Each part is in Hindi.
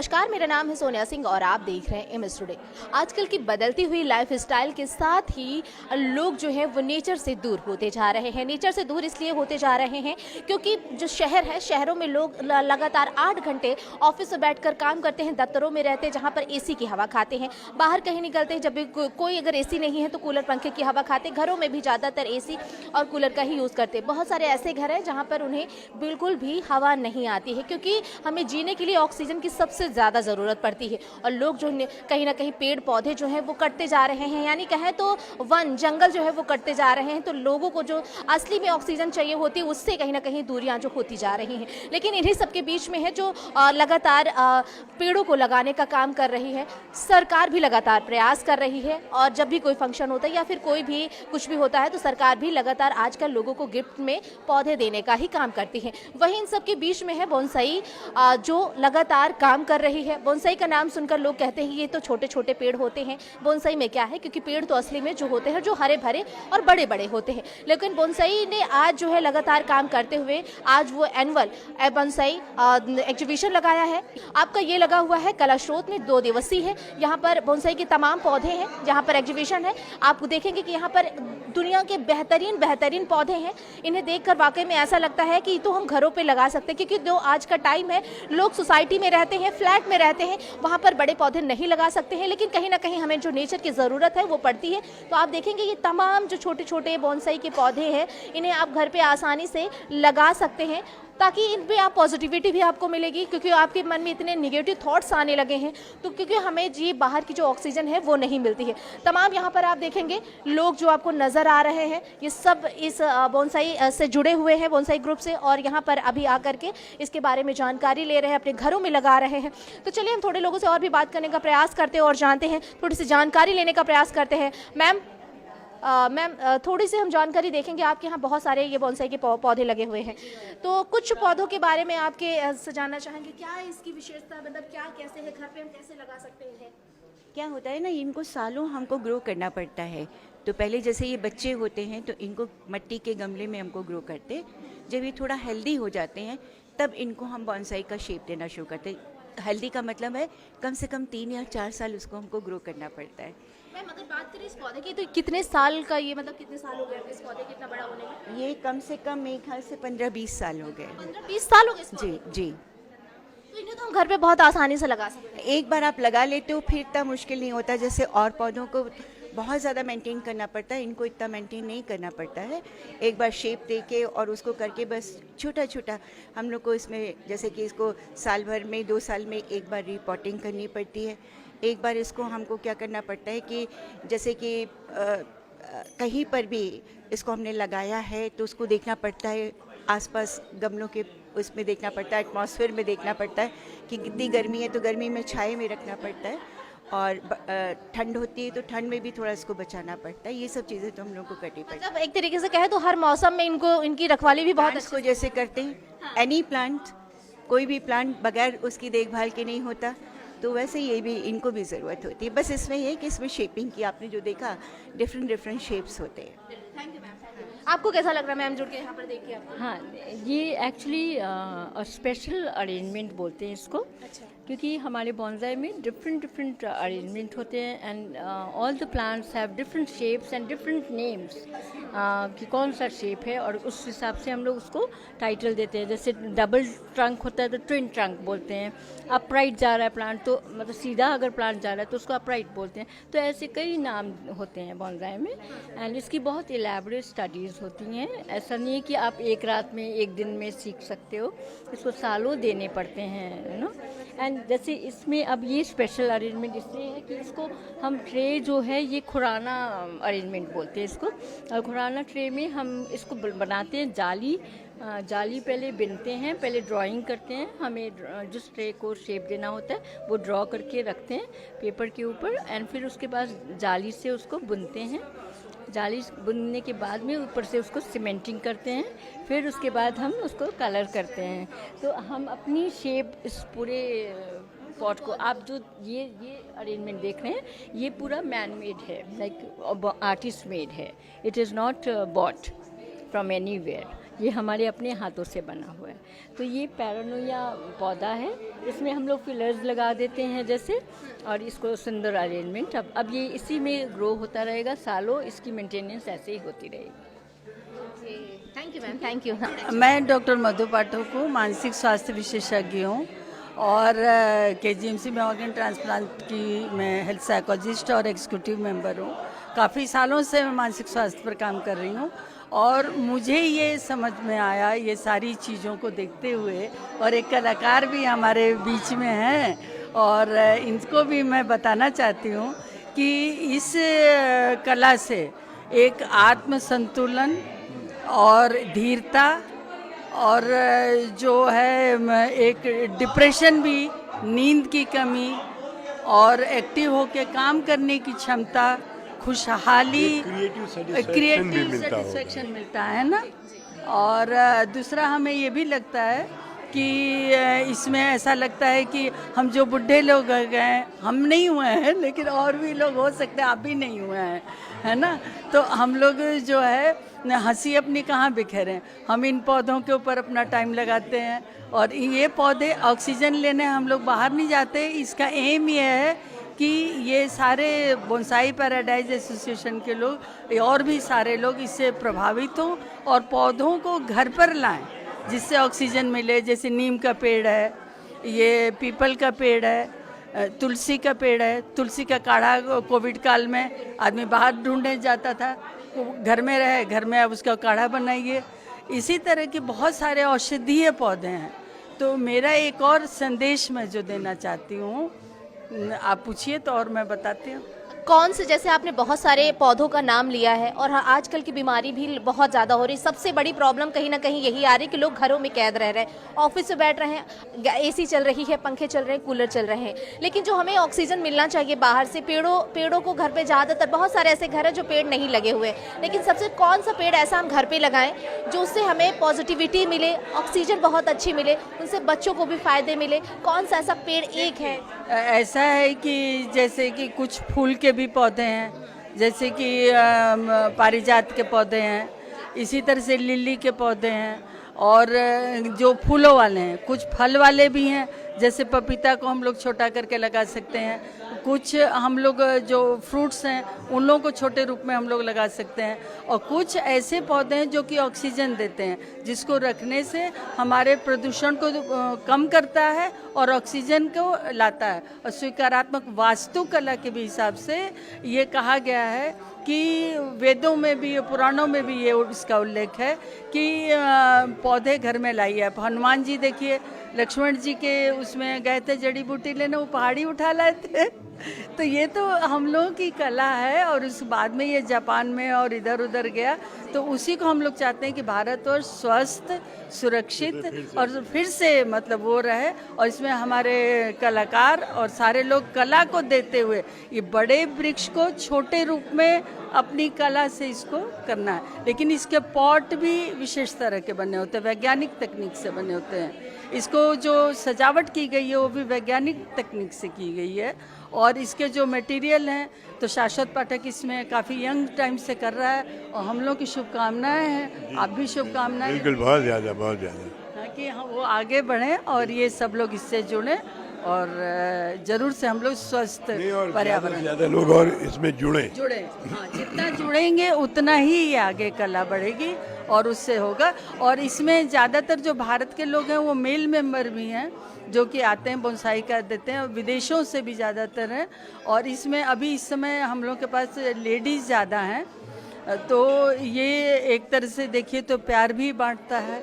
नमस्कार, मेरा नाम है सोनिया सिंह और आप देख रहे हैं इमेज टुडे। आजकल की बदलती हुई लाइफस्टाइल के साथ ही लोग जो हैं वो नेचर से दूर होते जा रहे हैं। नेचर से दूर इसलिए होते जा रहे हैं क्योंकि जो शहर है, शहरों में लोग लगातार 8 घंटे ऑफिस में बैठकर काम करते हैं, दफ्तरों में रहते हैं जहाँ पर एसी की हवा खाते हैं। बाहर कहीं निकलते हैं, जब भी कोई अगर एसी नहीं है तो कूलर पंखे की हवा खाते हैं। घरों में भी ज़्यादातर एसी और कूलर का ही यूज़ करते हैं। बहुत सारे ऐसे घर हैं जहाँ पर उन्हें बिल्कुल भी हवा नहीं आती है, क्योंकि हमें जीने के लिए ऑक्सीजन की सबसे ज़्यादा ज़रूरत पड़ती है। और लोग जो कहीं ना कहीं पेड़ पौधे जो हैं वो कटते जा रहे हैं, यानी कहें तो वन जंगल जो है वो कटते जा रहे हैं। तो लोगों को जो असली में ऑक्सीजन चाहिए होती है उससे कहीं ना कहीं दूरियां जो होती जा रही हैं। लेकिन इन्हीं सबके बीच में है जो लगातार पेड़ों को लगाने का काम कर रही है सरकार, भी लगातार प्रयास कर रही है। और जब भी कोई फंक्शन होता है या फिर कोई भी कुछ भी होता है तो सरकार भी लगातार आजकल लोगों को गिफ्ट में पौधे देने का ही काम करती है। वहीं इन सबके बीच में है बोनसाई, जो लगातार काम कर रही है। बोनसाई का नाम सुनकर लोग कहते हैं ये तो छोटे छोटे पेड़ होते हैं। बोनसाई में क्या है, क्योंकि पेड़ तो असली में जो होते हैं जो हरे भरे और बड़े बड़े होते हैं। लेकिन बोनसाई ने आज जो है लगातार काम करते हुए आज वो एनुअल बोनसाई एग्जीबिशन लगाया है। आपका ये लगा हुआ है कला स्रोत में, 2 दिवसीय है। यहाँ पर बोनसाई के तमाम पौधे हैं, यहाँ पर एग्जीबिशन है। आप देखेंगे कि यहाँ पर दुनिया के बेहतरीन बेहतरीन पौधे हैं। इन्हें देखकर वाकई में ऐसा लगता है कि तो हम घरों पे लगा सकते हैं, क्योंकि जो आज का टाइम है, लोग सोसाइटी में रहते हैं, फ्लैट में रहते हैं, वहाँ पर बड़े पौधे नहीं लगा सकते हैं। लेकिन कहीं ना कहीं हमें जो नेचर की ज़रूरत है वो पड़ती है। तो आप देखेंगे ये तमाम जो छोटे छोटे बोनसाई के पौधे हैं, इन्हें आप घर पे आसानी से लगा सकते हैं, ताकि इन पे आप पॉजिटिविटी भी आपको मिलेगी। क्योंकि आपके मन में इतने नेगेटिव थॉट्स आने लगे हैं, तो क्योंकि हमें जी बाहर की जो ऑक्सीजन है वो नहीं मिलती है। तमाम यहाँ पर आप देखेंगे लोग जो आपको नज़र आ रहे हैं, ये सब इस बोनसाई से जुड़े हुए हैं, बोनसाई ग्रुप से, और यहाँ पर अभी आकर के इसके बारे में जानकारी ले रहे हैं, अपने घरों में लगा रहे हैं। तो चलिए हम थोड़े लोगों से और भी बात करने का प्रयास करते हैं और जानते हैं, थोड़ी सी जानकारी लेने का प्रयास करते हैं। मैम, थोड़ी सी हम जानकारी देखेंगे। आपके यहाँ बहुत सारे ये बोनसाई के पौधे लगे हुए हैं, तो कुछ पौधों के बारे में आपके से जानना चाहेंगे। क्या है इसकी विशेषता, मतलब क्या कैसे है, घर पे हम कैसे लगा सकते हैं? क्या होता है ना, इनको सालों हमको ग्रो करना पड़ता है। तो पहले जैसे ये बच्चे होते हैं तो इनको मट्टी के गमले में हमको ग्रो करते, जब ये थोड़ा हेल्दी हो जाते हैं तब इनको हम बॉन्साई का शेप देना शुरू करते हैं। हेल्दी का मतलब है कम से कम 3 या 4 साल उसको हमको ग्रो करना पड़ता है। मैम, अगर बात करें इस पौधे की तो कितने साल का, ये मतलब कितने साल हो गए इस पौधे कितना बड़ा होने में? ये कम से कम मेरे ख्याल से 15-20 साल हो गए। 15-20 साल हो गए इस पौधे जी को? जी। तो इन्हें तो हम घर पे बहुत आसानी से लगा सकते हैं। एक बार आप लगा लेते हो फिर इतना मुश्किल नहीं होता। जैसे और पौधों को बहुत ज़्यादा मेंटेन करना पड़ता है, इनको इतना मेंटेन नहीं करना पड़ता है। एक बार शेप दे के और उसको करके बस छोटा छोटा हम लोग को इसमें, जैसे कि इसको साल भर में 2 साल में एक बार रिपोर्टिंग करनी पड़ती है। एक बार इसको हमको क्या करना पड़ता है कि जैसे कि कहीं पर भी इसको हमने लगाया है तो उसको देखना पड़ता है, आसपास गमलों के उसमें देखना पड़ता है, एटमॉस्फेयर में देखना पड़ता है कि कितनी गर्मी है तो गर्मी में छाए में रखना पड़ता है, और ठंड होती है तो ठंड में भी थोड़ा इसको बचाना पड़ता है। ये सब चीज़ें तो हम लोग को करनी पड़ती है। मतलब एक तरीके से कहे तो हर मौसम में इनको, इनकी रखवाली भी बहुत प्लांट्स को जैसे करते हैं, एनी प्लांट, कोई भी प्लांट बगैर उसकी देखभाल के नहीं होता, तो वैसे ये भी, इनको भी ज़रूरत होती है। बस इसमें ये है कि इसमें शेपिंग की, आपने जो देखा डिफरेंट डिफरेंट शेप्स होते हैं। Thank you ma'am. आपको कैसा लग रहा है मैम जुड़ के यहाँ पर देख के आपको? हाँ, ये एक्चुअली स्पेशल अरेंजमेंट बोलते हैं इसको। अच्छा। क्योंकि हमारे बॉन्साई में डिफरेंट अरेंजमेंट होते हैं, and all the plants have different shapes and different names, कि कौन सा शेप है, और उस हिसाब से हम लोग उसको टाइटल देते हैं। जैसे डबल ट्रंक होता है तो ट्विन ट्रंक बोलते हैं। अपराइट जा रहा है प्लांट तो मतलब सीधा अगर प्लांट जा रहा है तो उसको अपराइट बोलते हैं। तो ऐसे कई नाम होते हैं बॉन्साई में, एंड इसकी बहुत इलेबोरेट स्टडीज़ होती हैं। ऐसा नहीं है कि आप एक रात में, एक दिन में सीख सकते हो, इसको सालों देने पड़ते हैं, यू नो। एंड जैसे इसमें अब ये स्पेशल अरेंजमेंट इसलिए है कि इसको हम ट्रे जो है ये खुराना अरेंजमेंट बोलते हैं इसको। और खुराना ट्रे में हम इसको बनाते हैं जाली पहले बिनते हैं, पहले ड्राइंग करते हैं। हमें जिस ट्रे को शेप देना होता है वो ड्रॉ करके रखते हैं पेपर के ऊपर, एंड फिर उसके बाद जाली से उसको बुनते हैं। जाली बुनने के बाद में ऊपर से उसको सीमेंटिंग करते हैं, फिर उसके बाद हम उसको कलर करते हैं। तो हम अपनी शेप इस पूरे पॉट को, आप जो ये अरेंजमेंट देख रहे हैं ये पूरा मैन मेड है, लाइक आर्टिस्ट मेड है। It is not bought from anywhere. ये हमारे अपने हाथों से बना हुआ है। तो ये पैरानोया पौधा है, इसमें हम लोग फिलर्स लगा देते हैं जैसे, और इसको सुंदर अरेंजमेंट अब ये इसी में ग्रो होता रहेगा, सालों इसकी मेंटेनेंस ऐसे ही होती रहेगी। Thank you ma'am, thank you. मैं डॉक्टर मधु पाठक हूँ, मानसिक स्वास्थ्य विशेषज्ञ हूँ और KGMC में ऑर्गन ट्रांसप्लांट की मैं हेल्थ साइकोलॉजिस्ट और एग्जीक्यूटिव मेंबर हूँ। काफ़ी सालों से मैं मानसिक स्वास्थ्य पर काम कर रही हूँ और मुझे ये समझ में आया ये सारी चीज़ों को देखते हुए, और एक कलाकार भी हमारे बीच में हैं और इनको भी मैं बताना चाहती हूँ कि इस कला से एक आत्म संतुलन और धीरता और जो है एक डिप्रेशन भी, नींद की कमी और एक्टिव होकर काम करने की क्षमता, खुशहाली, क्रिएटिव सेटिस्फेक्शन मिलता है ना। और दूसरा हमें ये भी लगता है कि इसमें ऐसा लगता है कि हम जो बुढ़े लोग गए, हम नहीं हुए हैं लेकिन और भी लोग हो सकते हैं, आप भी नहीं हुए हैं, है ना। तो हम लोग जो है हंसी अपनी कहाँ बिखेरें, हम इन पौधों के ऊपर अपना टाइम लगाते हैं और ये पौधे ऑक्सीजन लेने हम लोग बाहर नहीं जाते। इसका एम ये है कि ये सारे बोनसाई पैराडाइज एसोसिएशन के लोग और भी सारे लोग इससे प्रभावित हों और पौधों को घर पर लाएं जिससे ऑक्सीजन मिले। जैसे नीम का पेड़ है, ये पीपल का पेड़ है, तुलसी का पेड़ है। तुलसी का काढ़ा कोविड काल में आदमी बाहर ढूंढने जाता था, घर में रहे, घर में अब उसका काढ़ा बनाइए। इसी तरह के बहुत सारे औषधीय पौधे हैं। तो मेरा एक और संदेश मैं जो देना चाहती हूँ, आप पूछिए तो और मैं बताती हूँ। कौन से, जैसे आपने बहुत सारे पौधों का नाम लिया है और हाँ, आजकल की बीमारी भी बहुत ज़्यादा हो रही है। सबसे बड़ी प्रॉब्लम कहीं ना कहीं यही आ रही है कि लोग घरों में कैद रह रहे हैं, ऑफिस में बैठ रहे हैं, एसी चल रही है, पंखे चल रहे हैं, कूलर चल रहे हैं, लेकिन जो हमें ऑक्सीजन मिलना चाहिए बाहर से, पेड़ों को घर पे ज़्यादातर बहुत सारे ऐसे घर हैं जो पेड़ नहीं लगे हुए, लेकिन सबसे कौन सा पेड़ ऐसा हम घर पर लगाएं जो उससे हमें पॉजिटिविटी मिले, ऑक्सीजन बहुत अच्छी मिले, उनसे बच्चों को भी फायदे मिले? कौन सा ऐसा पेड़ एक है? ऐसा है कि जैसे कि कुछ फूल के भी पौधे हैं, जैसे कि पारिजात के पौधे हैं, इसी तरह से लिली के पौधे हैं, और जो फूलों वाले हैं, कुछ फल वाले भी हैं, जैसे पपीता को हम लोग छोटा करके लगा सकते हैं, कुछ हम लोग जो फ्रूट्स हैं उन लोगों को छोटे रूप में हम लोग लगा सकते हैं, और कुछ ऐसे पौधे हैं जो कि ऑक्सीजन देते हैं, जिसको रखने से हमारे प्रदूषण को कम करता है और ऑक्सीजन को लाता है। और स्वीकारात्मक वास्तुकला के भी हिसाब से ये कहा गया है कि वेदों में भी, पुराणों में भी ये इसका उल्लेख है कि पौधे घर में लाइए। आप हनुमान जी देखिए, लक्ष्मण जी के उसमें गए थे जड़ी बूटी लेने, वो पहाड़ी उठा लाए थे। तो ये तो हम लोगों की कला है और उस बाद में ये जापान में और इधर उधर गया, तो उसी को हम लोग चाहते हैं कि भारत और स्वस्थ, सुरक्षित और फिर से मतलब वो रहे। और इसमें हमारे कलाकार और सारे लोग कला को देते हुए ये बड़े वृक्ष को छोटे रूप में अपनी कला से इसको करना है। लेकिन इसके पॉट भी विशेष तरह के बने होते हैं, वैज्ञानिक तकनीक से बने होते हैं। इसको जो सजावट की गई है वो भी वैज्ञानिक तकनीक से की गई है। और इसके जो मटेरियल हैं, तो शाश्वत पाठक इसमें काफ़ी यंग टाइम से कर रहा है और हम लोग की शुभकामनाएं हैं, आप भी शुभकामनाएं। बिल्कुल, बहुत ज़्यादा कि हम वो आगे बढ़ें और ये सब लोग इससे जुड़ें और जरूर से हम लोग स्वस्थ पर्यावरण, ज़्यादा लोग और इसमें जुड़े। हाँ, जितना जुड़ेंगे उतना ही ये आगे कला बढ़ेगी और उससे होगा। और इसमें ज़्यादातर जो भारत के लोग हैं वो मेल मेंबर भी हैं जो कि आते हैं, बोनसाई कर देते हैं, विदेशों से भी ज़्यादातर हैं। और इसमें अभी इस समय हम लोग के पास लेडीज़ ज़्यादा हैं, तो ये एक तरह से देखिए तो प्यार भी बांटता है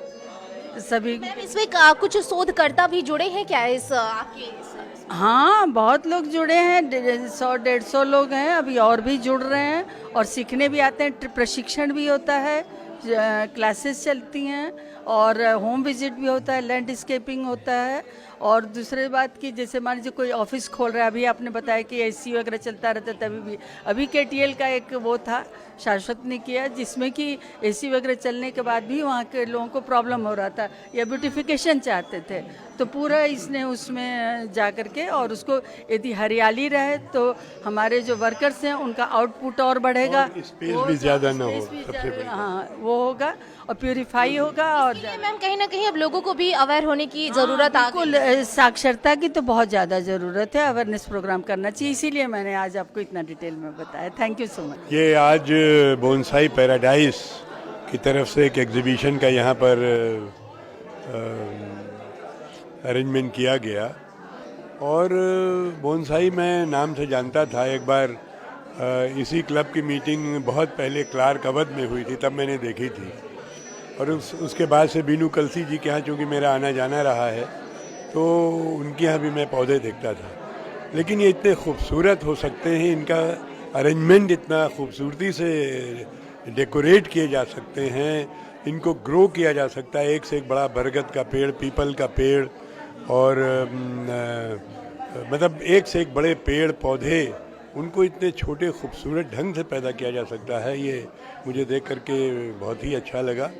सभी। मैम, इसमें कुछ शोधकर्ता भी जुड़े हैं क्या इस आपके? हाँ, बहुत लोग जुड़े हैं, 100-150 लोग हैं, अभी और भी जुड़ रहे हैं और सीखने भी आते हैं। प्रशिक्षण भी होता है, क्लासेस चलती हैं और होम विजिट भी होता है, लैंडस्केपिंग होता है। और दूसरी बात कि जैसे मान लीजिए कोई ऑफिस खोल रहा है, अभी आपने बताया कि एसी वगैरह चलता रहता है, तभी भी अभी KTL का एक वो था, शाश्वत ने किया, जिसमें कि एसी वगैरह चलने के बाद भी वहाँ के लोगों को प्रॉब्लम हो रहा था या ब्यूटिफिकेशन चाहते थे, तो पूरा इसने उसमें जा कर के और उसको यदि हरियाली रहे तो हमारे जो वर्कर्स हैं उनका आउटपुट और बढ़ेगा, स्पेस भी ज़्यादा ना हो, सबसे बड़ी। हाँ, वो होगा। और और प्यूरिफाई होगा। और इसलिए मैम कहीं ना कहीं अब लोगों को भी अवेयर होने की ज़रूरत आ गई। बिल्कुल, साक्षरता की तो बहुत ज़्यादा ज़रूरत है, अवेयरनेस प्रोग्राम करना चाहिए, इसीलिए मैंने आज आपको इतना डिटेल में बताया। Thank you so much. ये आज बोनसाई पैराडाइज की तरफ से एक एग्जीबिशन का यहाँ पर अरेंजमेंट किया गया, और बोनसाई मैं नाम से जानता था। एक बार इसी क्लब की मीटिंग बहुत पहले क्लार्क अवध में हुई थी, तब मैंने देखी थी, और उसके बाद से बीनू कलसी जी के यहाँ चूँकि मेरा आना जाना रहा है, तो उनके यहाँ भी मैं पौधे देखता था। लेकिन ये इतने खूबसूरत हो सकते हैं, इनका अरेंजमेंट इतना खूबसूरती से डेकोरेट किए जा सकते हैं, इनको ग्रो किया जा सकता है। एक से एक बड़ा बरगद का पेड़, पीपल का पेड़, और मतलब एक से एक बड़े पेड़ पौधे, उनको इतने छोटे खूबसूरत ढंग से पैदा किया जा सकता है। ये मुझे देख करके बहुत ही अच्छा लगा,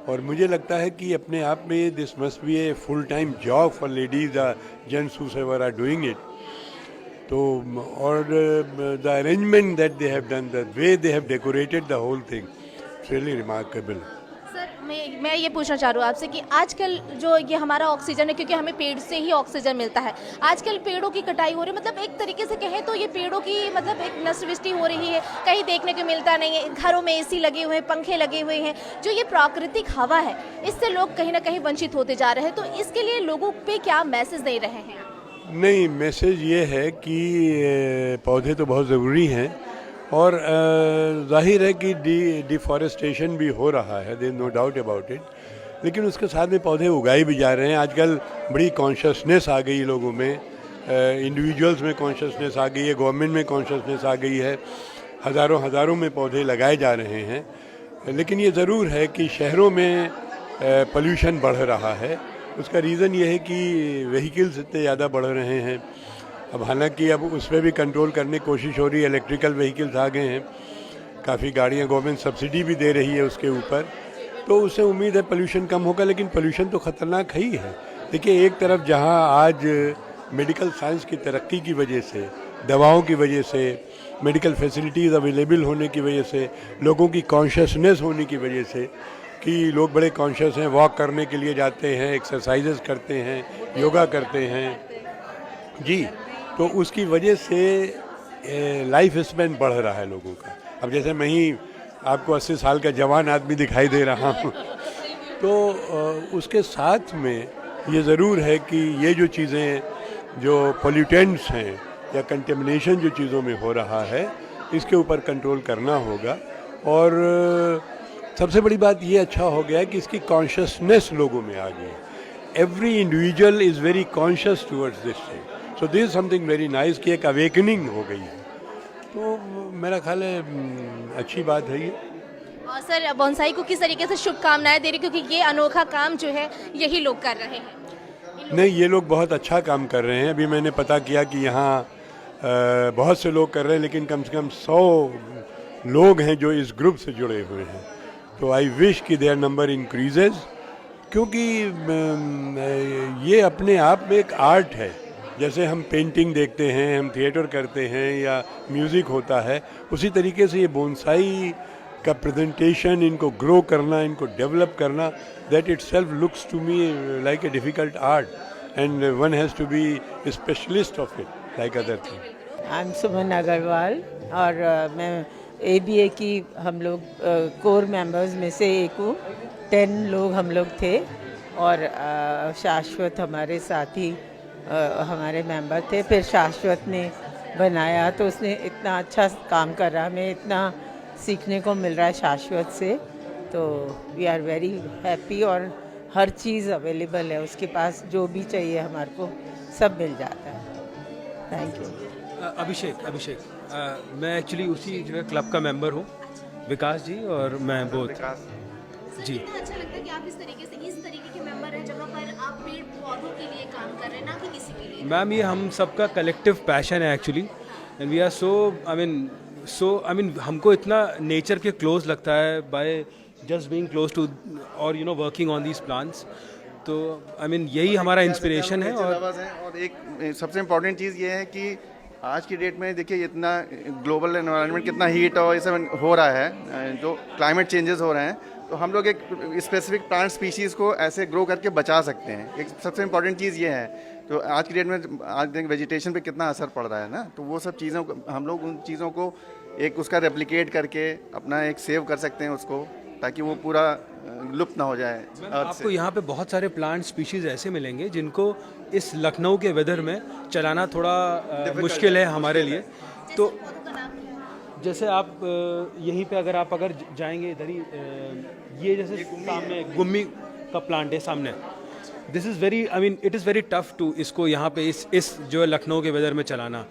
और मुझे लगता है कि अपने आप में this must be a full time job for ladies gents however are doing it. तो और the arrangement that they have done, the way they have decorated the whole thing, it's really remarkable. Sir मैं ये पूछना चाह रही हूँ आपसे कि आजकल जो ये हमारा ऑक्सीजन है, क्योंकि हमें पेड़ से ही ऑक्सीजन मिलता है, आजकल पेड़ों की कटाई हो रही है, मतलब एक तरीके से कहें तो ये पेड़ों की मतलब एक नष्टवृष्टि हो रही है, कहीं देखने को मिलता नहीं है। घरों में एसी लगे हुए हैं, पंखे लगे हुए हैं, जो ये प्राकृतिक हवा है इससे लोग कहीं ना कहीं वंचित होते जा रहे हैं। तो इसके लिए लोगों पे क्या मैसेज दे रहे हैं? नहीं, मैसेज ये है कि पौधे तो बहुत ज़रूरी हैं, और जाहिर है कि डिफॉरेस्टेशन भी हो रहा है, there no doubt about it, लेकिन उसके साथ में पौधे उगाए भी जा रहे हैं। आजकल बड़ी कॉन्शियसनेस आ गई लोगों में, इंडिविजुअल्स में कॉन्शियसनेस आ गई है, गवर्नमेंट में कॉन्शियसनेस आ गई है, हज़ारों में पौधे लगाए जा रहे हैं। लेकिन ये ज़रूर है कि शहरों में पोल्यूशन बढ़ रहा है। उसका रीज़न ये है कि व्हीकल्स इतने ज़्यादा बढ़ रहे हैं। अब हालांकि अब उस पर भी कंट्रोल करने की कोशिश हो रही है, इलेक्ट्रिकल व्हीकल्स आ गए हैं, काफ़ी गाड़ियां, गवर्नमेंट सब्सिडी भी दे रही है उसके ऊपर, तो उससे उम्मीद है पोल्यूशन कम होगा। लेकिन पोल्यूशन तो ख़तरनाक ही है। देखिए, एक तरफ जहां आज मेडिकल साइंस की तरक्की की वजह से, दवाओं की वजह से, मेडिकल फैसिलिटीज़ अवेलेबल होने की वजह से, लोगों की कॉन्शियसनेस होने की वजह से कि लोग बड़े कॉन्शियस हैं, वॉक करने के लिए जाते हैं, एक्सरसाइजेस करते हैं, योगा करते हैं जी, तो उसकी वजह से लाइफ स्पैन बढ़ रहा है लोगों का। अब जैसे मैं ही आपको 80 साल का जवान आदमी दिखाई दे रहा हूँ, तो उसके साथ में ये ज़रूर है कि ये जो चीज़ें, जो पोल्यूटेंट्स हैं या कंटेमिनेशन जो चीज़ों में हो रहा है, इसके ऊपर कंट्रोल करना होगा। और सबसे बड़ी बात ये अच्छा हो गया है कि इसकी कॉन्शियसनेस लोगों में आ गई। Every individual is very conscious towards this thing, so this is something very nice कि एक अवेकनिंग हो गई है। तो मेरा ख्याल है अच्छी बात है ये। और सर बोनसाई को किस तरीके से शुभकामनाएं दे रही, क्योंकि ये अनोखा काम जो है यही लोग कर रहे हैं। नहीं, ये लोग बहुत अच्छा काम कर रहे हैं। अभी मैंने पता किया कि यहाँ बहुत से लोग कर रहे हैं, लेकिन कम से कम 100 लोग हैं जो इस ग्रुप से जुड़े हुए हैं। तो आई विश कि देयर नंबर इंक्रीजेज, क्योंकि ये अपने आप में एक आर्ट है। जैसे हम पेंटिंग देखते हैं, हम थिएटर करते हैं या म्यूज़िक होता है, उसी तरीके से ये बोनसाई का प्रेजेंटेशन, इनको ग्रो करना, इनको डेवलप करना, that itself looks to me like a difficult art and one has to be specialist of it like other thing. I am Suman Agarwal, और मैं ABA की हम लोग कोर मेंबर्स में से एक हूँ। 10 लोग हम लोग थे, और शाश्वत हमारे साथी हमारे मेंबर थे। फिर शाश्वत ने बनाया, तो उसने इतना अच्छा काम कर रहा, हमें इतना सीखने को मिल रहा है शाश्वत से। तो वी आर वेरी हैप्पी, और हर चीज़ अवेलेबल है उसके पास, जो भी चाहिए हमारे को सब मिल जाता है। Thank you. अभिषेक मैं एक्चुअली उसी जगह क्लब का मेंबर हूँ, विकास जी और मैं बोथ जी। कितना अच्छा लगता है कि आप इस तरीके के मेंबर हैं जहाँ पर आप पेड़ पौधों के लिए काम कर रहे हैं, ना कि किसी के लिए। मैम, ये हम सबका कलेक्टिव पैशन है actually, and we are so I mean हमको इतना नेचर के क्लोज लगता है by just being close to और you know working on these plants. तो आई मीन यही हमारा इंस्पिरेशन है। और एक सबसे इम्पॉर्टेंट चीज़ ये है कि आज की डेट में देखिए इतना ग्लोबल एनवायरनमेंट, कितना हीट और ये सब हो रहा है, जो क्लाइमेट चेंजेस हो रहे हैं, तो हम लोग एक स्पेसिफिक प्लांट स्पीशीज़ को ऐसे ग्रो करके बचा सकते हैं। एक सबसे इम्पॉर्टेंट चीज़ ये है। तो आज की डेट में आज देखें वेजिटेशन पे कितना असर पड़ रहा है ना, तो वो सब चीज़ों को हम लोग उन चीज़ों को एक उसका रेप्लिकेट करके अपना एक सेव कर सकते हैं उसको, ताकि वो पूरा लुप्त ना हो जाए। आपको यहाँ पे बहुत सारे प्लांट स्पीशीज़ ऐसे मिलेंगे जिनको इस लखनऊ के वेदर में चलाना थोड़ा मुश्किल है हमारे लिए। तो जैसे आप यहीं पे अगर जाएंगे इधर ही, ये जैसे सामने गुम्मी का प्लांट है सामने, this is very I mean it is very tough to इसको यहाँ पे इस जो है लखनऊ के वेदर में चलाना,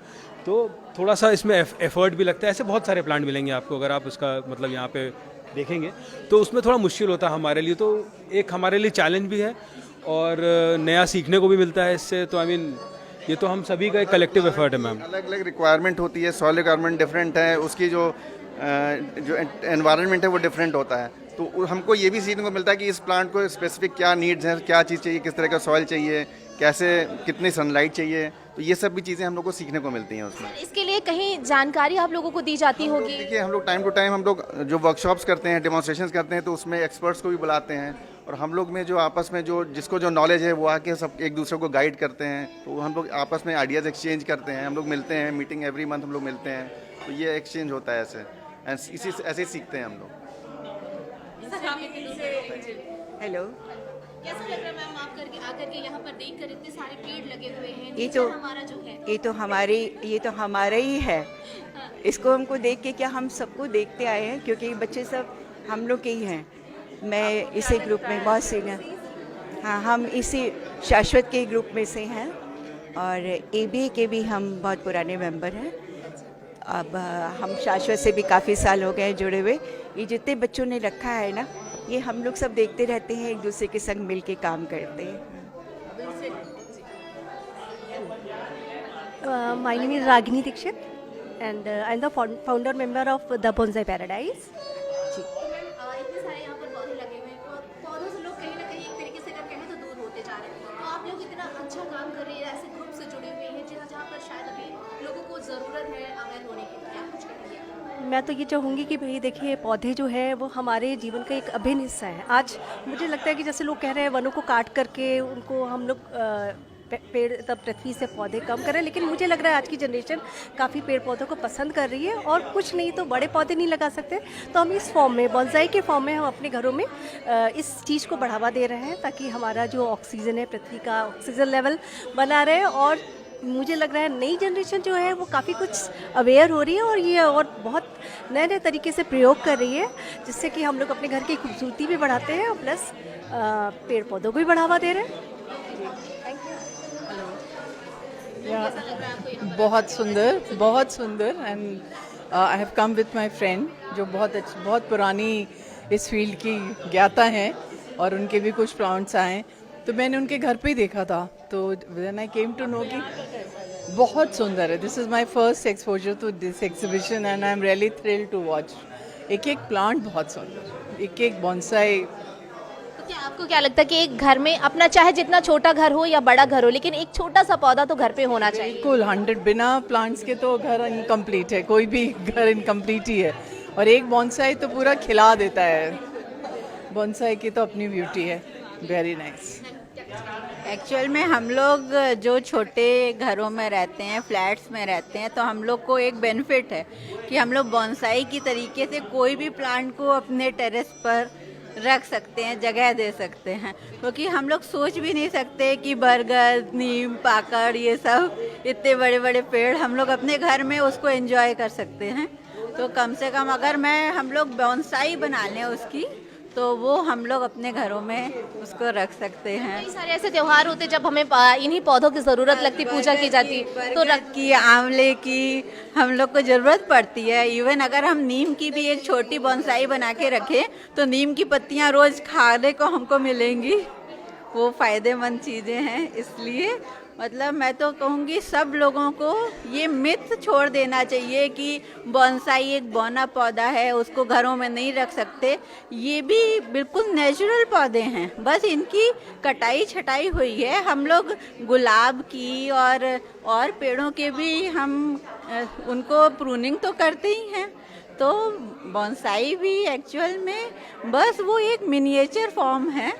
तो थोड़ा सा इसमें एफर्ट भी लगता है। ऐसे बहुत सारे प्लांट मिलेंगे आपको अगर आप उसका मतलब यहाँ पे देखेंगे, तो उसमें थोड़ा मुश्किल होता है हमारे लिए। तो एक हमारे लिए चैलेंज भी है और नया सीखने को भी मिलता है इससे। तो आई मीन ये तो हम सभी का एक कलेक्टिव एफर्ट है मैम। अलग अलग रिक्वायरमेंट होती है, सॉइल रिक्वायरमेंट डिफरेंट है, उसकी जो एनवायरनमेंट है वो डिफरेंट होता है। तो हमको ये भी सीखने को मिलता है कि इस प्लांट को स्पेसिफिक क्या नीड्स हैं, क्या चीज़ चाहिए, किस तरह का सॉइल चाहिए, कैसे कितनी सनलाइट चाहिए, तो ये सब भी चीज़ें हम लोग को सीखने को मिलती हैं उसमें। इसके लिए कहीं जानकारी आप लोगों को दी जाती होगी? देखिए हम लोग टाइम टू टाइम हम लोग जो वर्कशॉप्स करते हैं, डेमोन्स्ट्रेशंस करते हैं, तो उसमें एक्सपर्ट्स को भी बुलाते हैं और हम लोग में जो आपस में जो जिसको जो नॉलेज है वो आके सब एक दूसरे को गाइड करते हैं। तो हम लोग आपस में आइडियाज़ एक्सचेंज करते हैं, हम लोग मिलते हैं, मीटिंग एवरी मंथ हम लोग मिलते हैं, तो ये एक्सचेंज होता है ऐसे, ऐसे ही सीखते हैं हम लोग। हेलो, कैसा लग रहा है मैम आप आकर के यहाँ पर देखकर इतने सारे पेड़ लगे हुए हैं? ये तो हमारा जो है ये तो हमारा ही है। इसको हमको देख के क्या हम सबको देखते आए हैं, क्योंकि बच्चे सब हम लोग के ही हैं। मैं इसी ग्रुप में बहुत सीनियर, हाँ हम इसी शाश्वत के ग्रुप में से हैं और एबीए के भी हम बहुत पुराने मेंबर हैं। अब हम शाश्वत से भी काफ़ी साल हो गए जुड़े हुए। ये जितने बच्चों ने रखा है ना, ये हम लोग सब देखते रहते हैं, एक दूसरे के संग मिल के काम करते हैं। My name is Ragini Dixit and I'm the founder member of the Bonsai Paradise. इतने सारे यहाँ पर पौधे लगे हुए हैं और पौधों से लोग कहीं ना कहीं एक तरीके से अगर कहें तो दूर होते जा रहे हैं। तो आप लोग इतना अच्छा काम कर रहे हैं, ऐसे ग्रुप से जुड़े हुए हैं जहाँ पर शायद अभी लोगों को ज़रूरत है अवेयर होने की। क्या कुछ कहेंगे? मैं तो ये चाहूँगी कि भाई देखिए, पौधे जो है वो हमारे जीवन का एक अभिन्न हिस्सा है। आज मुझे लगता है कि जैसे लोग कह रहे हैं वनों को काट करके उनको हम लोग पेड़ तब पृथ्वी से पौधे कम करें, लेकिन मुझे लग रहा है आज की जनरेशन काफ़ी पेड़ पौधों को पसंद कर रही है और कुछ नहीं तो बड़े पौधे नहीं लगा सकते, तो हम इस फॉर्म में बॉन्साई के फॉर्म में हम अपने घरों में इस चीज़ को बढ़ावा दे रहे हैं ताकि हमारा जो ऑक्सीजन है, पृथ्वी का ऑक्सीजन लेवल बना रहे। और मुझे लग रहा है नई जनरेशन जो है वो काफ़ी कुछ अवेयर हो रही है और ये और बहुत नए नए तरीके से प्रयोग कर रही है, जिससे कि हम लोग अपने घर की खूबसूरती भी बढ़ाते हैं और प्लस पेड़ पौधों को भी बढ़ावा दे रहे हैं। बहुत सुंदर and I have come with my friend जो बहुत पुरानी इस फील्ड की ज्ञाता हैं और उनके भी कुछ प्लांट्स आए, तो मैंने उनके घर पे ही देखा था, तो when I came to know कि बहुत सुंदर है। This is my first exposure to this exhibition and I am really thrilled to watch. एक एक प्लांट बहुत सुंदर, एक एक बॉन्साई। क्या आपको क्या लगता है कि एक घर में अपना चाहे जितना छोटा घर हो या बड़ा घर हो, लेकिन एक छोटा सा पौधा तो घर पे होना चाहिए? बिल्कुल 100, बिना प्लांट्स के तो घर इनकम्प्लीट है, कोई भी घर इनकम्प्लीट ही है, और एक बॉन्साई तो पूरा खिला देता है। बॉन्साई की तो अपनी ब्यूटी है, वेरी नाइस। एक्चुअल में हम लोग जो छोटे घरों में रहते हैं, फ्लैट्स में रहते हैं, तो हम लोग को एक बेनिफिट है कि हम लोग बॉन्साई की तरीके से कोई भी प्लांट को अपने टेरेस पर रख सकते हैं, जगह दे सकते हैं, क्योंकि हम लोग सोच भी नहीं सकते कि बरगद, नीम, पाकड़, ये सब इतने बड़े बड़े पेड़ हम लोग अपने घर में उसको एंजॉय कर सकते हैं। तो कम से कम अगर हम लोग बॉन्साई बना लें उसकी, तो वो हम लोग अपने घरों में उसको रख सकते हैं। कई सारे ऐसे त्योहार होते हैं जब हमें इन्हीं पौधों की ज़रूरत लगती, पूजा की जाती, तो रख की, आंवले की हम लोग को ज़रूरत पड़ती है। इवन अगर हम नीम की भी एक छोटी बॉन्साई बना के रखें तो नीम की पत्तियां रोज़ खाने को हमको मिलेंगी, वो फ़ायदेमंद चीज़ें हैं। इसलिए मतलब मैं तो कहूँगी सब लोगों को ये मिथ छोड़ देना चाहिए कि बॉन्साई एक बौना पौधा है, उसको घरों में नहीं रख सकते। ये भी बिल्कुल नेचुरल पौधे हैं, बस इनकी कटाई छटाई हुई है। हम लोग गुलाब की और पेड़ों के भी हम उनको प्रूनिंग तो करते ही हैं, तो बॉन्साई भी एक्चुअल में बस वो एक मिनिएचर फॉर्म है,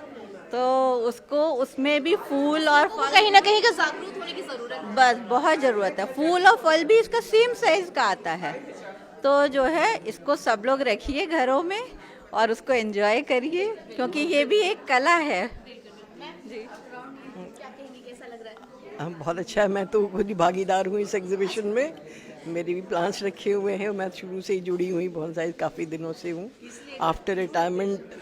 तो उसको उसमें भी फूल और फल कहीं ना कहीं का जागरूक होने की जरूरत है। बस बहुत ज़रूरत है। फूल और फल भी इसका सेम साइज का आता है, तो जो है इसको सब लोग रखिए घरों में और उसको एंजॉय करिए, क्योंकि ये भी एक कला है। बहुत अच्छा है। मैं तो खुद ही भागीदार हूँ इस एग्जीबिशन में। मेरे भी प्लान्स रखे हुए हैं। मैं शुरू से ही जुड़ी हुई बॉन्साई काफ़ी दिनों से हूँ। आफ्टर रिटायरमेंट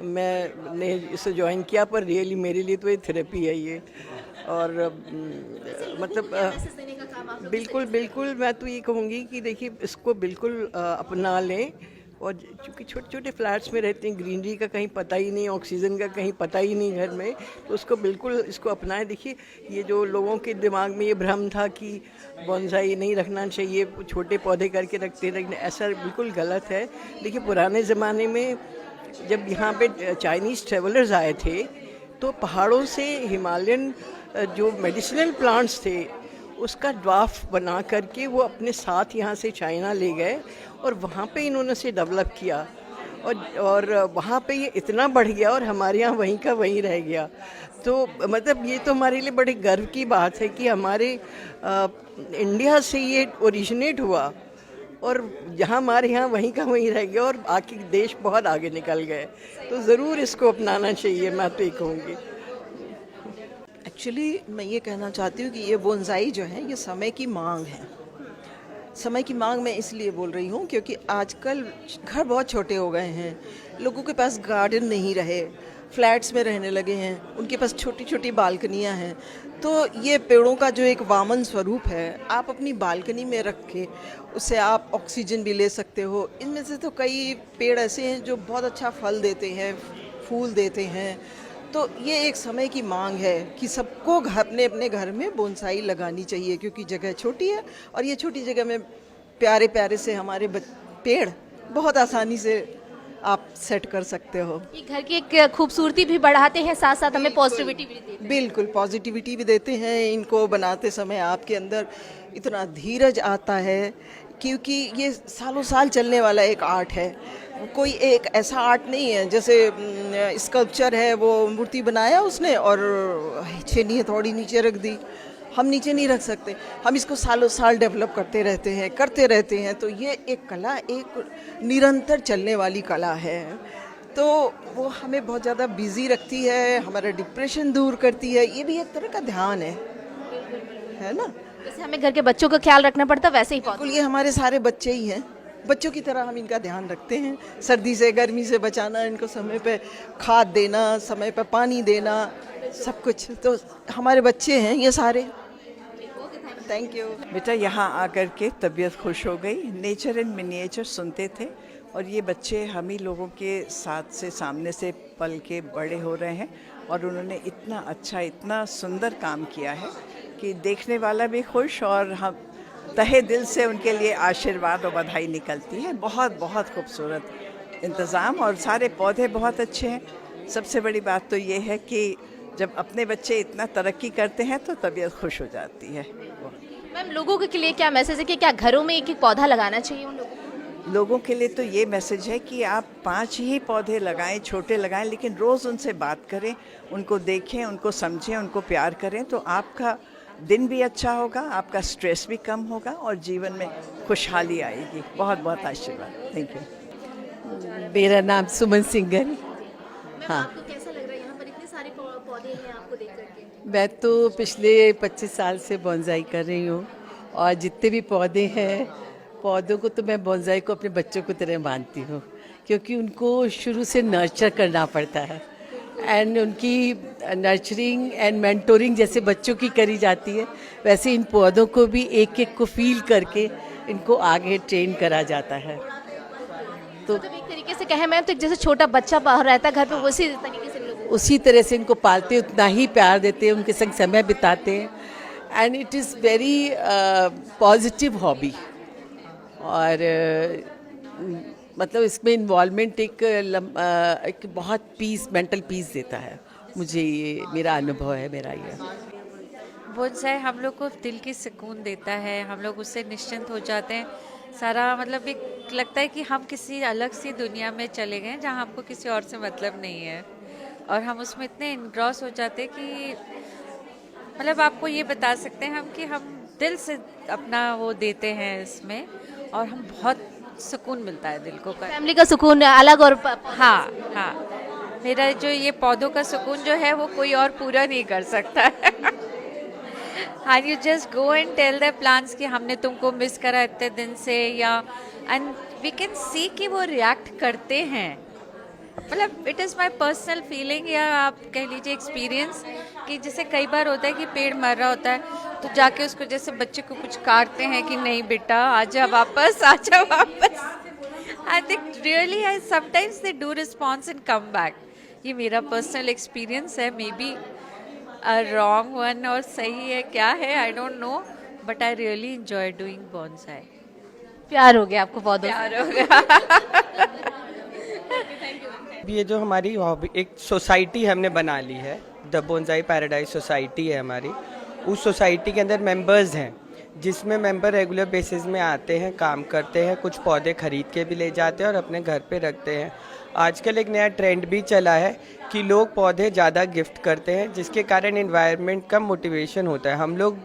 मैंने इसे ज्वाइन किया, पर रियली मेरे लिए तो ये थेरेपी है ये। और मतलब बिल्कुल मैं तो ये कहूँगी कि देखिए इसको बिल्कुल अपना लें। और चूँकि छोटे छोटे फ्लैट्स में रहते हैं, ग्रीनरी का कहीं पता ही नहीं, ऑक्सीजन का कहीं पता ही नहीं घर में, तो उसको बिल्कुल इसको अपनाएं। देखिए ये जो लोगों के दिमाग में ये भ्रम था कि बॉन्साई नहीं रखना चाहिए, छोटे पौधे करके रखते रखने, ऐसा बिल्कुल गलत है। देखिए पुराने ज़माने में जब यहाँ पे चाइनीज़ ट्रेवलर्स आए थे तो पहाड़ों से हिमालयन जो मेडिसिनल प्लांट्स थे उसका ड्वार्फ बना करके वो अपने साथ यहाँ से चाइना ले गए और वहाँ पे इन्होंने से डेवलप किया और वहाँ पे ये इतना बढ़ गया और हमारे यहाँ वहीं का वहीं रह गया। तो मतलब ये तो हमारे लिए बड़े गर्व की बात है कि हमारे इंडिया से ये ओरिजिनेट हुआ और जहाँ हमारे यहाँ वहीं का वहीं रह गया और बाकी देश बहुत आगे निकल गए। तो ज़रूर इसको अपनाना चाहिए, मैं तो ये कहूँगी। एक्चुअली मैं ये कहना चाहती हूँ कि ये बोनसाई जो है ये समय की मांग है। समय की मांग मैं इसलिए बोल रही हूँ क्योंकि आजकल घर बहुत छोटे हो गए हैं, लोगों के पास गार्डन नहीं रहे, फ्लैट्स में रहने लगे हैं, उनके पास छोटी छोटी बालकनियाँ हैं। तो ये पेड़ों का जो एक वामन स्वरूप है, आप अपनी बालकनी में रख के उससे आप ऑक्सीजन भी ले सकते हो। इनमें से तो कई पेड़ ऐसे हैं जो बहुत अच्छा फल देते हैं, फूल देते हैं। तो ये एक समय की मांग है कि सबको अपने अपने घर में बोनसाई लगानी चाहिए, क्योंकि जगह छोटी है और ये छोटी जगह में प्यारे प्यारे से हमारे पेड़ बहुत आसानी से आप सेट कर सकते हो। ये घर की एक खूबसूरती भी बढ़ाते हैं, साथ साथ हमें पॉजिटिविटी भी देते हैं। बिल्कुल पॉजिटिविटी भी देते हैं। इनको बनाते समय आपके अंदर इतना धीरज आता है, क्योंकि ये सालों साल चलने वाला एक आर्ट है। कोई एक ऐसा आर्ट नहीं है जैसे स्कल्पचर है, वो मूर्ति बनाया उसने और छेनी थोड़ी नीचे रख दी। हम नीचे नहीं रख सकते, हम इसको सालों साल डेवलप करते रहते हैं। तो ये एक कला, एक निरंतर चलने वाली कला है। तो वो हमें बहुत ज़्यादा बिजी रखती है, हमारा डिप्रेशन दूर करती है। ये भी एक तरह का ध्यान है ना। जैसे हमें घर के बच्चों का ख्याल रखना पड़ता, वैसे ही बिल्कुल ये हमारे सारे बच्चे ही हैं। बच्चों की तरह हम इनका ध्यान रखते हैं, सर्दी से गर्मी से बचाना, इनको समय पे खाद देना, समय पे पानी देना, सब कुछ। तो हमारे बच्चे हैं ये सारे। Thank you. बेटा यहाँ आकर के तबीयत खुश हो गई। नेचर एंड मिनिएचर सुनते थे और ये बच्चे हम ही लोगों के साथ से सामने से पल के बड़े हो रहे हैं और उन्होंने इतना अच्छा, इतना सुंदर काम किया है कि देखने वाला भी खुश और हम तहे दिल से उनके लिए आशीर्वाद और बधाई निकलती है। बहुत बहुत खूबसूरत इंतज़ाम और सारे पौधे बहुत अच्छे हैं। सबसे बड़ी बात तो ये है कि जब अपने बच्चे इतना तरक्की करते हैं तो तबीयत खुश हो जाती है। मैम लोगों के लिए क्या मैसेज है कि क्या घरों में एक एक पौधा लगाना चाहिए उन लोगों के लिए? तो ये मैसेज है कि आप 5 ही पौधे लगाएं, छोटे लगाएं, लेकिन रोज़ उनसे बात करें, उनको देखें, उनको समझें, उनको प्यार करें, तो आपका दिन भी अच्छा होगा, आपका स्ट्रेस भी कम होगा और जीवन में खुशहाली आएगी। बहुत बहुत आशीर्वाद। Thank you. मेरा नाम सुमन सिंगल। हाँ, आपको कैसा लग रहा है यहाँ पर इतने सारे पौधे हैं आपको देख करके? मैं तो पिछले 25 साल से बोनसाई कर रही हूँ और जितने भी पौधे हैं, पौधों को तो मैं बोनसाई को अपने बच्चों की तरह मानती हूँ, क्योंकि उनको शुरू से नर्चर करना पड़ता है एंड उनकी नर्चरिंग एंड मेंटोरिंग जैसे बच्चों की करी जाती है, वैसे इन पौधों को भी एक एक को फील करके इनको आगे ट्रेन करा जाता है। तो एक तरीके से कहें मैम तो जैसे छोटा बच्चा रहता है घर पे, उसी तरीके से उसी तरह से इनको पालते, उतना ही प्यार देते हैं, उनके संग समय बिताते हैं and it is very positive hobby. और मतलब इसमें इन्वॉल्वमेंट एक बहुत पीस, मेंटल पीस देता है मुझे। ये मेरा अनुभव है, मेरा ये। बोनसाई हम लोग को दिल की सुकून देता है, हम लोग उससे निश्चिंत हो जाते हैं। सारा मतलब एक लगता है कि हम किसी अलग सी दुनिया में चले गए जहाँ हमको किसी और से मतलब नहीं है, और हम उसमें इतने इनग्रॉस हो जाते हैं कि मतलब आपको ये बता सकते हैं हम कि हम दिल से अपना वो देते हैं इसमें, और हम बहुत सुकून मिलता है दिल को फैमिली का सुकून अलग और हाँ हाँ, मेरा जो ये पौधों का सुकून जो है वो कोई और पूरा नहीं कर सकता है। हाँ, you just go and tell the plants कि हमने तुमको मिस करा इतने दिन से, या एंड वी कैन सी कि वो रिएक्ट करते हैं। मतलब it is my personal feeling, या आप कह लीजिए एक्सपीरियंस, कि जैसे कई बार होता है कि पेड़ मर रहा होता है तो जाके उसको जैसे बच्चे को कुछ काटते हैं कि नहीं बेटा आजा वापस, आजा वापस। I think really I sometimes they do response and come back. ये मेरा पर्सनल एक्सपीरियंस है, may be a wrong one और सही है क्या है I don't know, but I really enjoy doing bonsai. प्यार हो गया आपको पौधों से? प्यार हो गया। ये जो हमारी हॉबी, एक सोसाइटी हमने बना ली है, द बोनसाई पैराडाइज सोसाइटी है हमारी। उस सोसाइटी के अंदर मेंबर्स हैं, जिसमें मेंबर रेगुलर बेसिस में आते हैं, काम करते हैं, कुछ पौधे खरीद के भी ले जाते हैं और अपने घर पे रखते हैं। आजकल एक नया ट्रेंड भी चला है कि लोग पौधे ज़्यादा गिफ्ट करते हैं, जिसके कारण इन्वायरमेंट का मोटिवेशन होता है। हम लोग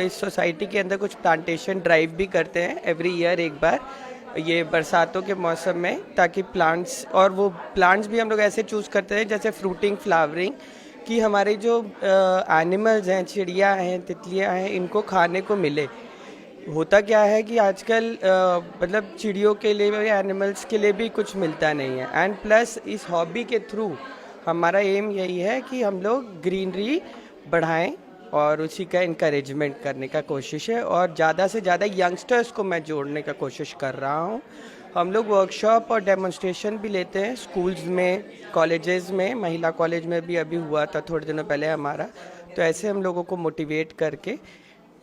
इस सोसाइटी के अंदर कुछ प्लांटेशन ड्राइव भी करते हैं एवरी ईयर एक बार, ये बरसातों के मौसम में, ताकि प्लांट्स, और वो प्लांट्स भी हम लोग ऐसे चूज़ करते हैं जैसे फ्रूटिंग, फ्लावरिंग, कि हमारे जो एनिमल्स हैं, चिड़िया हैं, तितलियां हैं, इनको खाने को मिले। होता क्या है कि आजकल मतलब चिड़ियों के लिए या एनिमल्स के लिए भी कुछ मिलता नहीं है। एंड प्लस इस हॉबी के थ्रू हमारा एम यही है कि हम लोग ग्रीनरी बढ़ाएं और उसी का इंकरेजमेंट करने का कोशिश है, और ज़्यादा से ज़्यादा यंगस्टर्स को मैं जोड़ने का कोशिश कर रहा हूँ। हम लोग वर्कशॉप और डेमोन्स्ट्रेशन भी लेते हैं स्कूल्स में, कॉलेजेस में, महिला कॉलेज में भी अभी हुआ था थोड़े दिनों पहले हमारा। तो ऐसे हम लोगों को मोटिवेट करके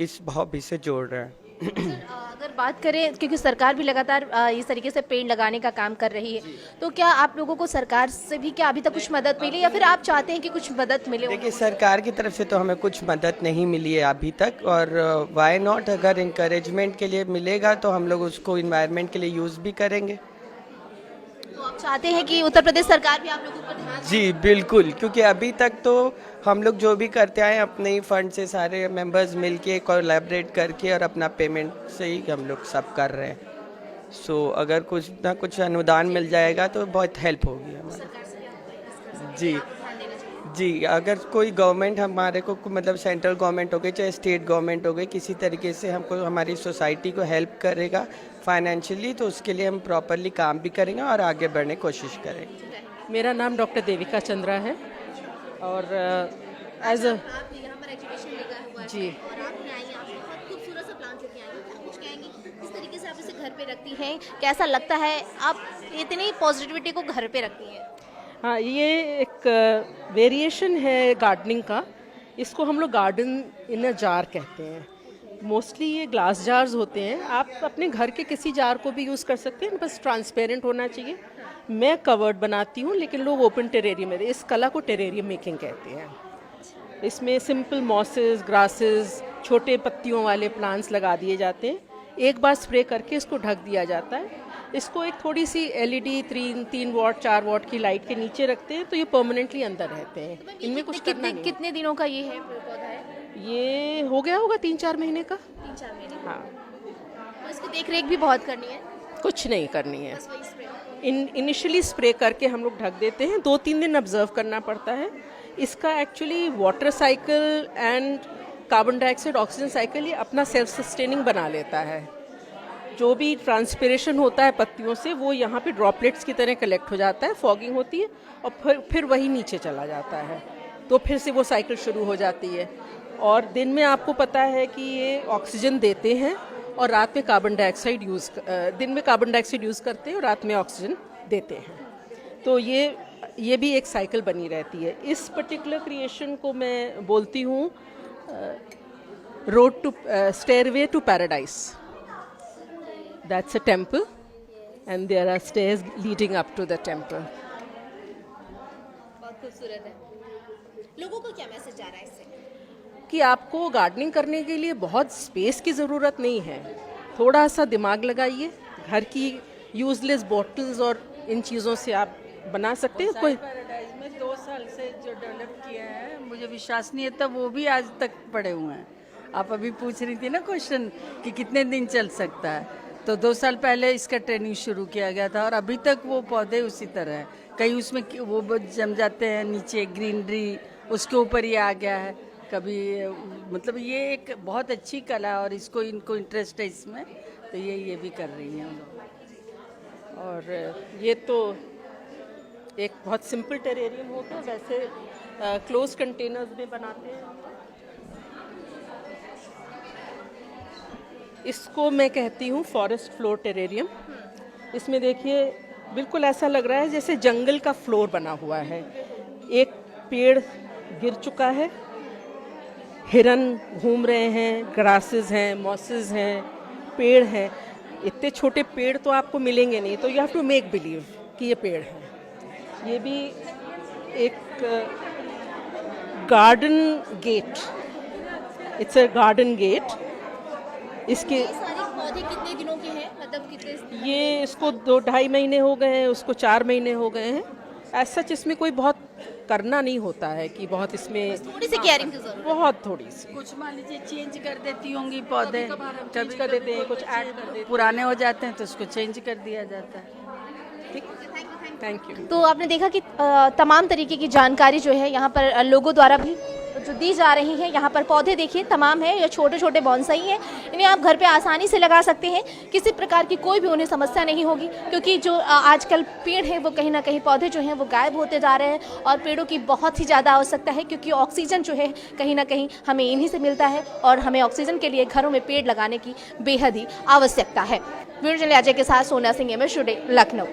इस हॉबी से जोड़ रहे हैं। अगर बात करें, क्योंकि सरकार भी लगातार इस तरीके से पेड़ लगाने का काम कर रही है, तो क्या आप लोगों को सरकार से भी क्या अभी तक कुछ मदद मिली, या फिर आप चाहते हैं कि कुछ मदद मिले? देखिए, सरकार की तरफ से तो हमें कुछ मदद नहीं मिली है अभी तक, और वाई नॉट, अगर इंकरेजमेंट के लिए मिलेगा तो हम लोग उसको इन्वायरमेंट के लिए यूज़ भी करेंगे। तो आप चाहते हैं कि उत्तर प्रदेश सरकार भी आप लोगों को ध्यान? जी बिल्कुल, क्योंकि अभी तक तो हम लोग जो भी करते आए अपने ही फंड से, सारे मेंबर्स मिलके कोलैबोरेट करके और अपना पेमेंट से ही हम लोग सब कर रहे हैं। सो अगर कुछ ना कुछ अनुदान मिल जाएगा तो बहुत हेल्प होगी हमारी। जी जी, अगर कोई गवर्नमेंट हमारे को मतलब सेंट्रल गवर्नमेंट हो गई चाहे स्टेट गवर्नमेंट हो गई, किसी तरीके से हमको हमारी सोसाइटी को हेल्प करेगा फाइनेंशियली, तो उसके लिए हम प्रॉपरली काम भी करेंगे और आगे बढ़ने की कोशिश करेंगे। मेरा नाम डॉक्टर देविका चंद्रा है, और एज अ जी खूबसूरत सा प्लांट लेके आई हैं, कुछ कहेंगी किस तरीके से आप इसे घर पे रखती हैं, कैसा लगता है, आप इतनी पॉजिटिविटी को घर पे रखती हैं? हाँ, ये एक वेरिएशन है गार्डनिंग का। इसको हम लोग गार्डन इन अ जार कहते हैं। मोस्टली ये ग्लास जार्स होते हैं, आप अपने घर के किसी जार को भी यूज़ कर सकते हैं, बस ट्रांसपेरेंट होना चाहिए। मैं कवर्ड बनाती हूँ, लेकिन लोग ओपन टेरेरियम में, इस कला को टेरेरियम मेकिंग कहते हैं। इसमें सिंपल मॉसेस, ग्रासेस, छोटे पत्तियों वाले प्लांट्स लगा दिए जाते हैं। एक बार स्प्रे करके इसको ढक दिया जाता है। इसको एक थोड़ी सी LED 3 वॉट 4 वॉट की लाइट के नीचे रखते हैं, तो ये परमानेंटली अंदर रहते हैं। इनमें कुछ करना नहीं। कितने दिनों का ये है पौधा है? ये हो गया होगा 3-4 महीने का। 3-4 महीने? हाँ। तो इसकी देख रेख भी बहुत करनी है? कुछ नहीं करनी है। इनिशियली स्प्रे करके हम लोग ढक देते हैं, 2-3 दिन ऑब्जर्व करना पड़ता है। इसका actually water cycle and carbon dioxide oxygen cycle ये अपना सेल्फ सस्टेनिंग बना लेता है। जो भी ट्रांसपिरेशन होता है पत्तियों से, वो यहाँ पे ड्रॉपलेट्स की तरह कलेक्ट हो जाता है, फॉगिंग होती है, और फिर वही नीचे चला जाता है। तो फिर से वो साइकिल शुरू हो जाती है। और दिन में आपको पता है कि ये ऑक्सीजन देते हैं, और रात में कार्बन डाइऑक्साइड दिन में कार्बन डाइऑक्साइड यूज़ करते हैं और रात में ऑक्सीजन देते हैं। तो ये भी एक साइकिल बनी रहती है। इस पर्टिकुलर क्रिएशन को मैं बोलती हूँ road to stairway to paradise. That's a temple, and there are stairs leading up to the temple. बहुत खूबसूरत है। लोगों को क्या मैसेज जा रहा है इससे? कि आपको गार्डनिंग करने के लिए बहुत स्पेस की ज़रूरत नहीं है। थोड़ा सा दिमाग लगाइए, घर की यूजलेस बॉटल्स और इन चीज़ों से आप बना सकते हैं। कोई पैराडाइज में 2 साल से जो डेवलप किया है, मुझे विश्वास नहीं है तब वो भी आज तक पड़े हुए हैं। आप अभी पूछ रही थी ना क्वेश्चन कि कितने दिन चल सकता है, तो 2 साल पहले इसका ट्रेनिंग शुरू किया गया था और अभी तक वो पौधे उसी तरह हैं। कहीं उसमें वो जम जाते हैं नीचे, ग्रीनरी उसके ऊपर ही आ गया है कभी, मतलब ये एक बहुत अच्छी कला है और इसको इनको इंटरेस्ट है इसमें, तो ये भी कर रही हैं हम लोग। और ये तो एक बहुत सिंपल टेरेरियम होता है, वैसे क्लोज कंटेनर्स में बनाते हैं। इसको मैं कहती हूँ फॉरेस्ट फ्लोर टेरेरियम। इसमें देखिए बिल्कुल ऐसा लग रहा है जैसे जंगल का फ्लोर बना हुआ है। एक पेड़ गिर चुका है, हिरन घूम रहे हैं, ग्रासेस हैं, मॉसेस हैं, पेड़ हैं। इतने छोटे पेड़ तो आपको मिलेंगे नहीं, तो you have to make believe कि ये पेड़ है। ये भी एक garden gate, it's a garden gate. इसके सारे पौधे कितने दिनों के हैं, मतलब कितने? ये इसको 2-2.5 महीने हो गए हैं, उसको 4 महीने हो गए हैं। ऐसा इसमें कोई बहुत करना नहीं होता है कि बहुत इसमें थोड़ी सी केयरिंग की जरूरत। बहुत थोड़ी सी कुछ मान लीजिए चेंज कर देती होंगी पौधे, कभी कर देते हैं, कुछ ऐड कर देते हैं। पुराने हो जाते हैं तो उसको चेंज कर दिया जाता है। Thank you. तो आपने देखा कि तमाम तरीके की जानकारी जो है यहाँ पर लोगों द्वारा भी जो दी जा रही है। यहाँ पर पौधे देखिए तमाम है, ये छोटे छोटे बॉन्साई हैं, इन्हें आप घर पे आसानी से लगा सकते हैं, किसी प्रकार की कोई भी उन्हें समस्या नहीं होगी। क्योंकि जो आजकल पेड़ हैं वो कहीं ना कहीं, पौधे जो हैं वो गायब होते जा रहे हैं और पेड़ों की बहुत ही ज़्यादा आवश्यकता है, क्योंकि ऑक्सीजन जो है कहीं ना कहीं हमें इन्हीं से मिलता है और हमें ऑक्सीजन के लिए घरों में पेड़ लगाने की बेहद ही आवश्यकता है। वीडियो जर्नलिस्ट अजय के साथ सोना सिंह, MS टुडे, लखनऊ।